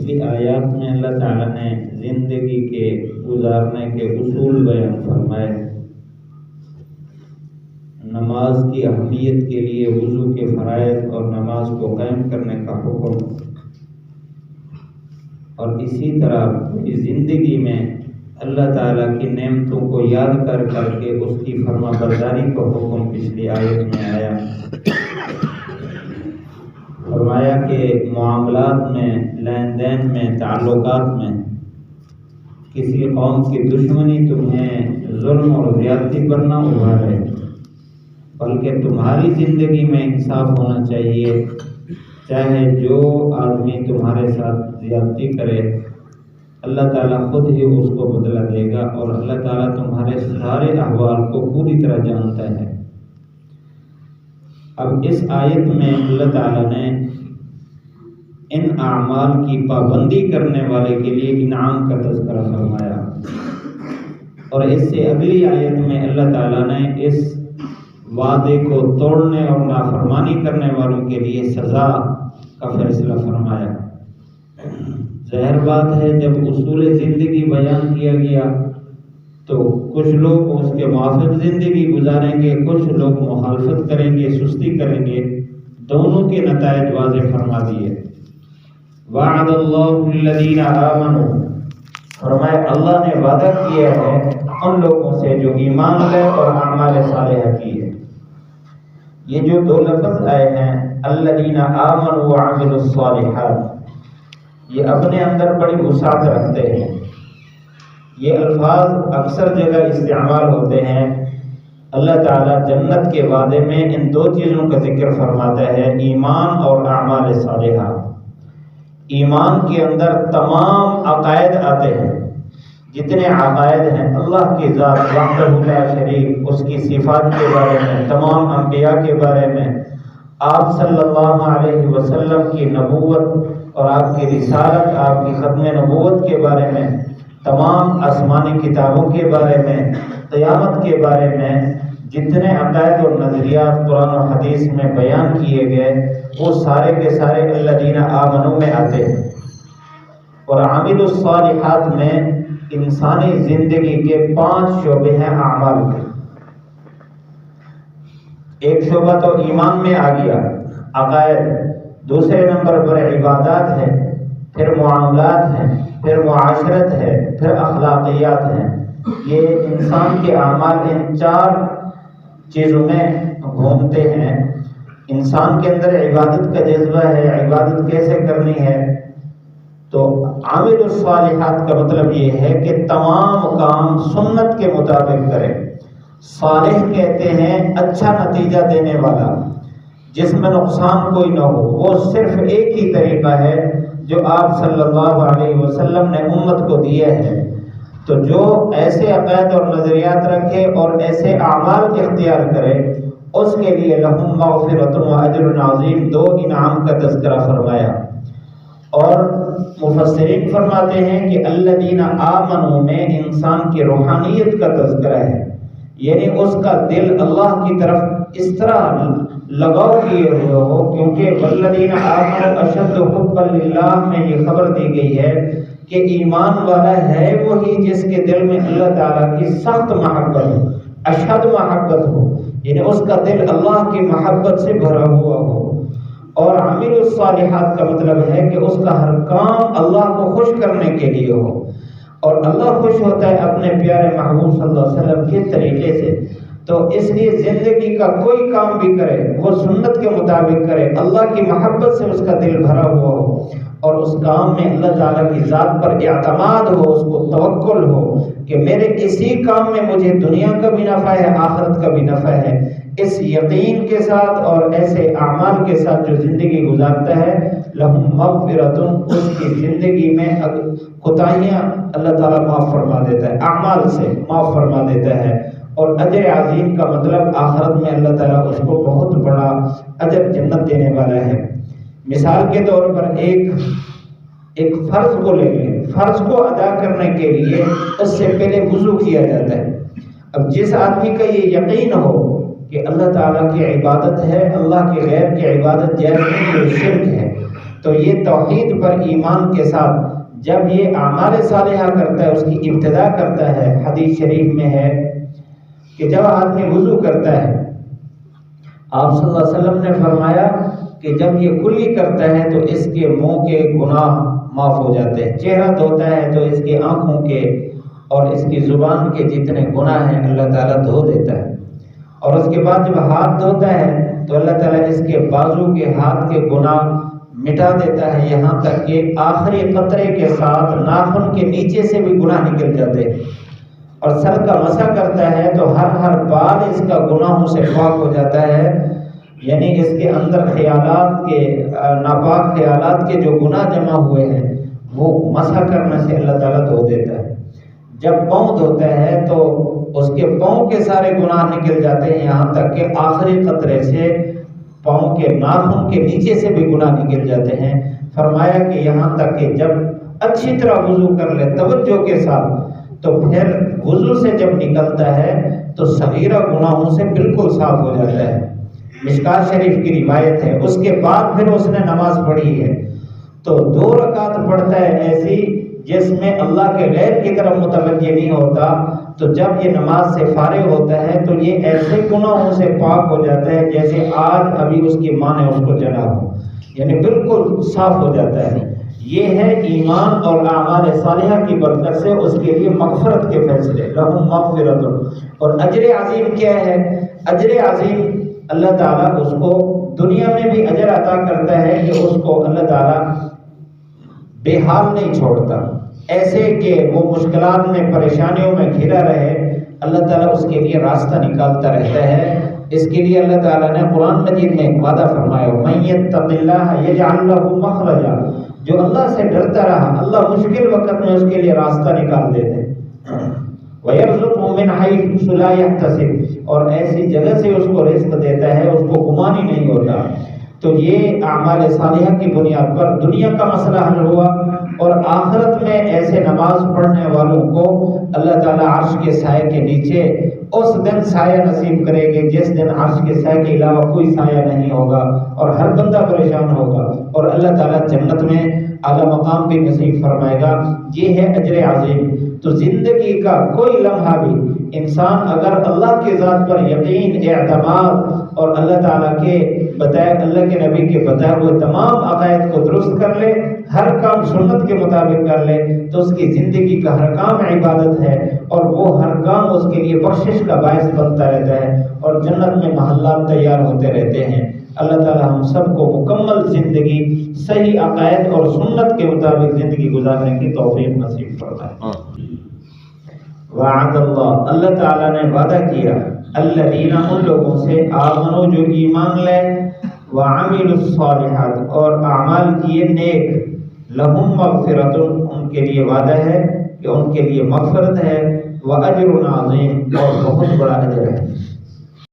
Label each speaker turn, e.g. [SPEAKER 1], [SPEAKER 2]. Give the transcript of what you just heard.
[SPEAKER 1] پچھلی آیات میں اللہ تعالیٰ نے زندگی کے گزارنے کے اصول بیان فرمائے، نماز کی اہمیت کے لیے وضو کے فرائض اور نماز کو قائم کرنے کا حکم، اور اسی طرح پوری زندگی میں اللہ تعالیٰ کی نعمتوں کو یاد کر کے اس کی فرما برداری کا حکم پچھلی آیت میں آیا۔ فرمایا کہ معاملات میں، لین دین میں، تعلقات میں کسی قوم کی دشمنی تمہیں ظلم اور زیادتی پر نہ ابھارے، بلکہ تمہاری زندگی میں انصاف ہونا چاہیے۔ چاہے جو آدمی تمہارے ساتھ زیادتی کرے، اللہ تعالیٰ خود ہی اس کو بدلہ دے گا، اور اللہ تعالیٰ تمہارے سارے احوال کو پوری طرح جانتا ہے۔ اب اس آیت میں اللہ تعالیٰ نے ان اعمال کی پابندی کرنے والے کے لیے انعام کا تذکرہ فرمایا، اور اس سے اگلی آیت میں اللہ تعالیٰ نے اس وعدے کو توڑنے اور نافرمانی کرنے والوں کے لیے سزا کا فیصلہ فرمایا۔ ظاہر بات ہے، جب اصول زندگی بیان کیا گیا تو کچھ لوگ اس کے موافق زندگی گزاریں گے، کچھ لوگ مخالفت کریں گے، سستی کریں گے۔ دونوں کے نتائج واضح فرما دیے۔ وعد اللہ الذین آمنوا، فرمایا اللہ نے وعدہ کیا ہے ان لوگوں سے جو ایمان لائے اور اعمال صالحہ کیے۔ یہ جو دو لفظ آئے ہیں الذین آمنوا وعملوا الصالحات، یہ اپنے اندر بڑی وسعت رکھتے ہیں۔ یہ الفاظ اکثر جگہ استعمال ہوتے ہیں۔ اللہ تعالیٰ جنت کے وعدے میں ان دو چیزوں کا ذکر فرماتا ہے، ایمان اور اعمال صالحہ۔ ایمان کے اندر تمام عقائد آتے ہیں، جتنے عقائد ہیں اللہ کی ذات وحدہ لا شریک، اس کی صفات کے بارے میں، تمام انبیاء کے بارے میں، آپ صلی اللہ علیہ وسلم کی نبوت اور آپ کی رسالت، آپ کی ختم نبوت کے بارے میں، تمام آسمانی کتابوں کے بارے میں، قیامت کے بارے میں، جتنے عقائد اور نظریات قرآن و حدیث میں بیان کیے گئے وہ سارے کے سارے الذین آمنوا میں آتے ہیں۔ اور عامل الصالحات میں انسانی زندگی کے 5 شعبے ہیں اعمال کے۔ ایک شعبہ تو ایمان میں آ گیا، عقائد، دوسرے نمبر پر عبادات ہے، پھر معاملات ہیں، پھر معاشرت ہے، پھر اخلاقیات ہیں۔ یہ انسان کے اعمال ان 4 چیزوں میں گھومتے ہیں۔ انسان کے اندر عبادت کا جذبہ ہے، عبادت کیسے کرنی ہے؟ تو عامل الصالحات کا مطلب یہ ہے کہ تمام کام سنت کے مطابق کرے۔ صالح کہتے ہیں اچھا نتیجہ دینے والا، جس میں نقصان کوئی نہ ہو۔ وہ صرف ایک ہی طریقہ ہے جو آپ صلی اللہ علیہ وسلم نے امت کو دیا ہے۔ تو جو ایسے عقائد اور نظریات رکھے اور ایسے اعمال اختیار کرے، اس کے لیے لہم مغفرۃ و اجر عظیم، 2 انعام کا تذکرہ فرمایا۔ اور مفسرین فرماتے ہیں کہ الذین آمنوا میں انسان کی روحانیت کا تذکرہ ہے، یعنی اس کا دل اللہ کی طرف اس طرح لگاؤ کیے ہوئے ہو، کیونکہ والذین آمنوا اشد حبا للہ میں یہ خبر دی گئی ہے کہ ایمان والا ہے وہی جس کے دل میں اللہ تعالیٰ کی سخت محبت ہو، اشد محبت ہو، یعنی اس کا دل اللہ کی محبت سے بھرا ہوا ہو۔ اور عامل الصالحات کا مطلب ہے کہ اس کا ہر کام اللہ کو خوش کرنے کے لیے ہو، اور اللہ خوش ہوتا ہے اپنے پیارے محبوب صلی اللہ علیہ وسلم کے طریقے سے۔ تو اس لیے زندگی کا کوئی کام بھی کرے وہ سنت کے مطابق کرے، اللہ کی محبت سے اس کا دل بھرا ہوا ہو، اور اس کام میں اللہ تعالیٰ کی ذات پر اعتماد ہو، اس کو توکل ہو کہ میرے اسی کام میں مجھے دنیا کا بھی نفع ہے، آخرت کا بھی نفع ہے۔ اس یقین کے ساتھ اور ایسے اعمال کے ساتھ جو زندگی گزارتا ہے، لہم مغفرۃ، اس کی زندگی میں کوتاہیاں اللہ تعالیٰ معاف فرما دیتا ہے، اعمال سے معاف فرما دیتا ہے۔ اور اجر عظیم کا مطلب آخرت میں اللہ تعالیٰ اس کو بہت بڑا اجر جنت دینے والا ہے۔ مثال کے طور پر ایک فرض کو لے لیں، فرض کو ادا کرنے کے لیے اس سے پہلے وضو کیا جاتا ہے۔ اب جس آدمی کا یہ یقین ہو کہ اللہ تعالیٰ کی عبادت ہے، اللہ کے غیر کی عبادت جائز نہیں، یہ شرک ہے، تو یہ توحید پر ایمان کے ساتھ جب یہ اعمال صالحہ کرتا ہے، اس کی ابتدا کرتا ہے، حدیث شریف میں ہے کہ جب آدمی وضو کرتا ہے، آپ صلی اللہ علیہ وسلم نے فرمایا کہ جب یہ کلی کرتا ہے تو اس کے منہ کے گناہ معاف ہو جاتے ہیں، چہرہ دھوتا ہے تو اس کے آنکھوں کے اور اس کی زبان کے جتنے گناہ ہیں اللہ تعالیٰ دھو دیتا ہے، اور اس کے بعد جب ہاتھ دھوتا ہے تو اللہ تعالیٰ اس کے بازو کے ہاتھ کے گناہ مٹا دیتا ہے، یہاں تک کہ آخری قطرے کے ساتھ ناخن کے نیچے سے بھی گناہ نکل جاتے ہیں، اور سر کا مسح کرتا ہے تو ہر بال اس کا گناہوں سے پاک ہو جاتا ہے، یعنی اس کے اندر خیالات کے ناپاک خیالات کے جو گناہ جمع ہوئے ہیں وہ مسح کرنے سے اللہ تعالیٰ دھو دیتا ہے۔ جب پاؤں دھوتا ہے تو اس کے پاؤں کے سارے گناہ نکل جاتے ہیں، یہاں تک کہ آخری قطرے سے پاؤں کے ناخن کے نیچے سے بھی گناہ نکل جاتے ہیں۔ فرمایا کہ یہاں تک کہ جب اچھی طرح وضو کر لے توجہ کے ساتھ تو پھر وضو سے جب نکلتا ہے تو صغیرہ گناہوں سے بالکل صاف ہو جاتا ہے۔ مشکات شریف کی روایت ہے، اس کے بعد پھر اس نے نماز پڑھی ہے تو 2 رکعت پڑھتا ہے ایسی جس میں اللہ کے غیر کی طرف متوجہ نہیں ہوتا، تو جب یہ نماز سے فارغ ہوتا ہے تو یہ ایسے گناہوں سے پاک ہو جاتا ہے جیسے آج ابھی اس کی ماں نے اس کو جنا ہو، یعنی بالکل صاف ہو جاتا ہے۔ یہ ہے ایمان اور اعمال صالحہ کی برکت سے اس کے لیے مغفرت کے فیصلے، لہم مغفرت۔ اور اجر عظیم کیا ہے؟ اجر عظیم اللہ تعالیٰ اس کو دنیا میں بھی اجر عطا کرتا ہے کہ اس کو اللہ تعالیٰ بے حال نہیں چھوڑتا، ایسے کہ وہ مشکلات میں پریشانیوں میں گھرا رہے، اللہ تعالیٰ اس کے لیے راستہ نکالتا رہتا ہے۔ اس کے لیے اللہ تعالیٰ نے قرآن مجید میں ایک وعدہ فرمایا، مَن یتق اللہ یجعل لہ مخرجا، جو اللہ سے ڈرتا رہا اللہ مشکل وقت میں اس کے لیے راستہ نکال دیتے ہیں، وَيَرْزُقْهُ مِنْ حَيْثُ لَا يَحْتَسِبُ، اور ایسی جگہ سے اس کو رزق دیتا ہے اس کو گمان ہی نہیں ہوتا۔ تو یہ اعمال صالحہ کی بنیاد پر دنیا کا مسئلہ حل ہوا، اور آخرت میں ایسے نماز پڑھنے والوں کو اللہ تعالیٰ عرش کے سائے کے نیچے اس دن سایہ نصیب کرے گے جس دن عرش کے سائے کے علاوہ کوئی سایہ نہیں ہوگا اور ہر بندہ پریشان ہوگا، اور اللہ تعالیٰ جنت میں اعلیٰ مقام بھی نصیب فرمائے گا۔ یہ ہے اجر عظیم۔ تو زندگی کا کوئی لمحہ بھی انسان اگر اللہ کی ذات پر یقین، اعتماد اور اللہ تعالیٰ کے بتائے، اللہ کے نبی کے بتائے ہوئے تمام عقائد کو درست کر لے، ہر کام سنت کے مطابق کر لے، تو اس کی زندگی کا ہر کام عبادت ہے، اور وہ ہر کام اس کے لیے بخشش کا باعث بنتا رہتا ہے، اور جنت میں محلات تیار ہوتے رہتے ہیں۔ اللہ تعالیٰ ہم سب کو مکمل زندگی صحیح عقائد اور سنت کے مطابق زندگی گزارنے کی توفیق نصیب فرمائے۔ وعد اللہ، اللہ تعالیٰ نے وعدہ کیا، الذین، ان لوگوں سے، آمنوا، جو ایمان لے، وعملوا الصالحات، اور اعمال کیے نیک، لہم مغفرۃ، ان کے لیے وعدہ ہے کہ ان کے لیے مغفرت ہے، واجر عظیم، اور بہت بڑا اجر ہے۔